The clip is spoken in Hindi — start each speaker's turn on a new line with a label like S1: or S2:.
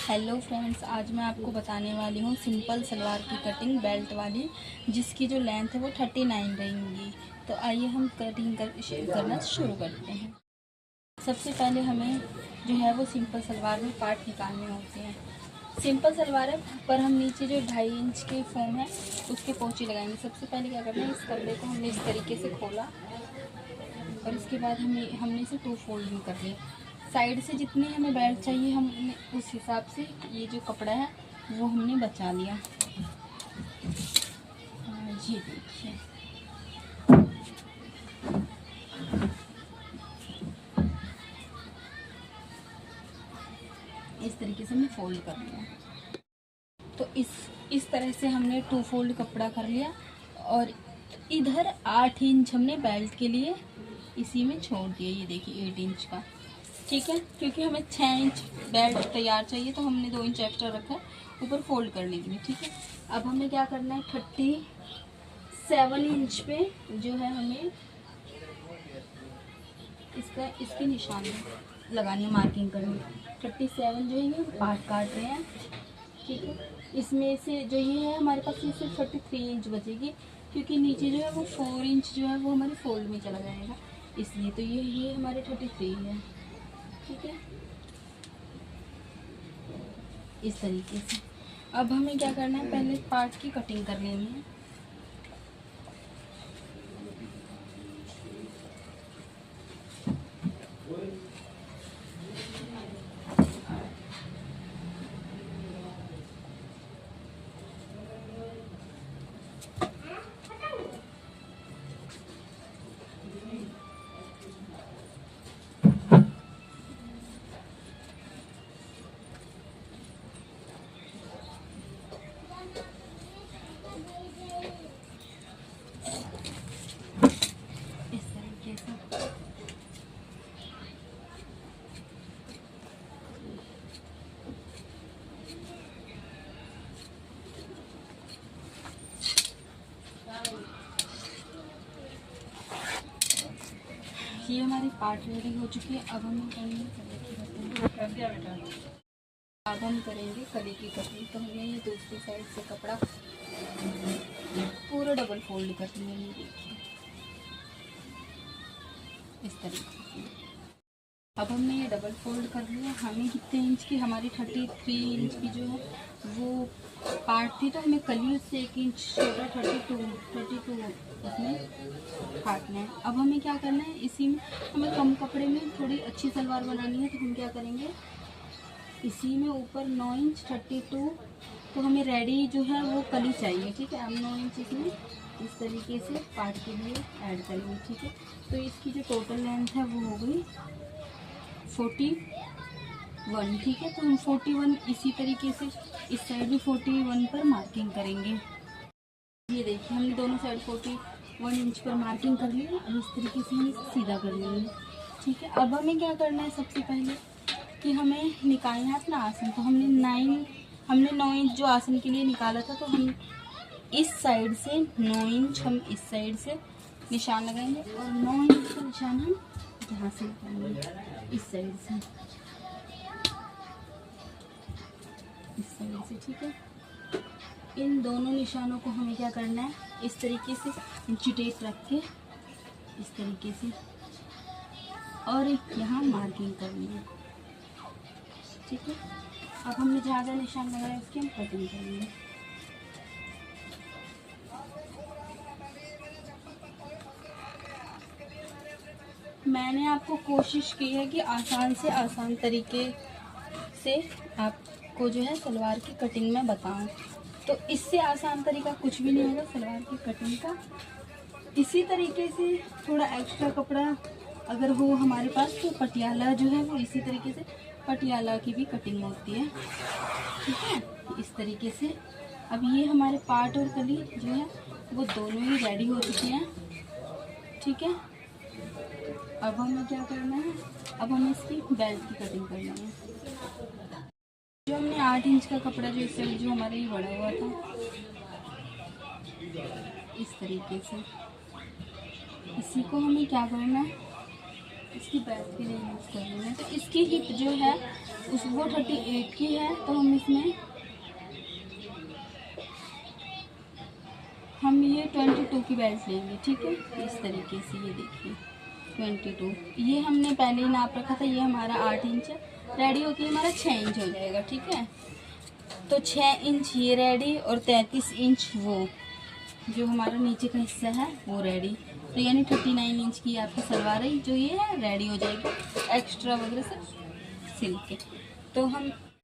S1: हेलो फ्रेंड्स, आज मैं आपको बताने वाली हूँ सिंपल सलवार की कटिंग बेल्ट वाली, जिसकी जो लेंथ है वो 39 रहेंगी। तो आइए हम कटिंग करना शुरू करते हैं। सबसे पहले हमें जो है वो सिंपल सलवार में पार्ट निकालने होते हैं। सिंपल सलवार है पर हम नीचे जो 2.5 इंच की फोम है उसके पोंचे लगाएंगे। सबसे पहले क्या करना है, इस कपड़े को हमने इस तरीके से खोला और इसके बाद हमने इसे 2 फोल्डिंग कर लिया। साइड से जितनी हमें बेल्ट चाहिए हमने उस हिसाब से ये जो कपड़ा है वो हमने बचा लिया। ये देखिए, इस तरीके से हमने फोल्ड कर लिया। तो इस तरह से हमने 2 फोल्ड कपड़ा कर लिया और इधर 8 इंच हमने बेल्ट के लिए इसी में छोड़ दिया। ये देखिए 8 इंच का, ठीक है, क्योंकि हमें 6 इंच बेल्ट तैयार चाहिए तो हमने 2 इंच एक्स्ट्रा रखा है ऊपर फोल्ड करने के लिए, ठीक है। अब हमें क्या करना है, 37 इंच पे जो है हमें इसकी निशानी लगानी है, मार्किंग करनी है। 37 जो है ये पार्ट काट रहे हैं, ठीक है। इसमें से जो ये है हमारे पास ये सिर्फ 33 इंच बचेगी, क्योंकि नीचे जो है वो 4 इंच जो है वो हमारे फोल्ड में चला जाएगा, इसलिए। तो ये हमारे 33 है, ठीक है, इस तरीके से। अब हमें क्या करना है, पहले पार्ट की कटिंग कर लेनी है। ये हमारी पार्ट रेडी हो चुकी है। अब हम करेंगे कली की कटिंग। तो हमने ये दूसरी साइड से कपड़ा पूरा डबल फोल्ड कर लिया, ये देखिए इस तरीके से। अब हमने ये डबल फोल्ड कर लिया। हमें कितने इंच की, हमारी 33 इंच की जो है वो पार्ट थी, तो हमें कली उससे 1 इंच छोटा 32 उसमें काटना है। अब हमें क्या करना है, इसी में हमें कम कपड़े में थोड़ी अच्छी सलवार बनानी है, तो हम क्या करेंगे, इसी में ऊपर 9 इंच 32, तो हमें रेडी जो है वो कली चाहिए, ठीक है। हम 9 इंच इसमें इस तरीके से पार्ट के लिए ऐड करेंगे, ठीक है। तो इसकी जो टोटल लेंथ है वो हो गई 41, ठीक है। तो हम 41 इसी तरीके से इस साइड भी 41 पर मार्किंग करेंगे। ये देखिए, हमने दोनों साइड 41 इंच पर मार्किंग कर ली। अब इस तरीके से हम सीधा कर लेंगे, ठीक है। अब हमें क्या करना है, सबसे पहले कि हमें निकालना है अपना आसन। तो हमने 9 इंच जो आसन के लिए निकाला था, तो हम इस साइड से 9 इंच हम इस साइड से निशान लगाएंगे और 9 इंच का निशान हम यहाँ से लगाएंगे, इस साइड से, इस साइड से, ठीक है। इन दोनों निशानों को हमें क्या करना है, इस तरीके से इंची टेप रख के इस तरीके से और यहाँ मार्किंग करनी है, ठीक है। अब हमने जहाँ जहाँ निशान लगाया उसकी हम कटिंग करेंगे। मैंने आपको कोशिश की है कि आसान से आसान तरीके से आपको जो है सलवार की कटिंग में बताऊं। तो इससे आसान तरीका कुछ भी नहीं होगा सलवार की कटिंग का। इसी तरीके से थोड़ा एक्स्ट्रा कपड़ा अगर हो हमारे पास, तो पटियाला जो है वो इसी तरीके से पटियाला की भी कटिंग होती है, ठीक है, इस तरीके से। अब ये हमारे पार्ट और कली जो है वो दोनों ही रेडी हो चुके हैं, ठीक है। अब हमें क्या करना है, अब हमें इसकी बेल्ट की कटिंग करनी है। जो हमने 8 इंच का कपड़ा जो इस साइड जो हमारे ये बड़ा हुआ था, इस तरीके से इसी को हमें क्या करना है, इसकी बैक भी नहीं यूज़ कर रही है। तो इसकी हिप जो है उस वो 38 की है, तो हम ये 22 की बेल्ट लेंगे, ठीक है। इस तरीके से ये देखिए 22, ये हमने पहले ही नाप रखा था, ये हमारा 8 इंच है, रेडी होके हमारा 6 इंच हो जाएगा, ठीक है। तो 6 इंच ये रेडी और 33 इंच वो जो हमारा नीचे का हिस्सा है वो रेडी। तो यानी 39 इंच की आपकी सलवार है जो ये है रेडी हो जाएगी, एक्स्ट्रा वगैरह सब सिल के। तो हम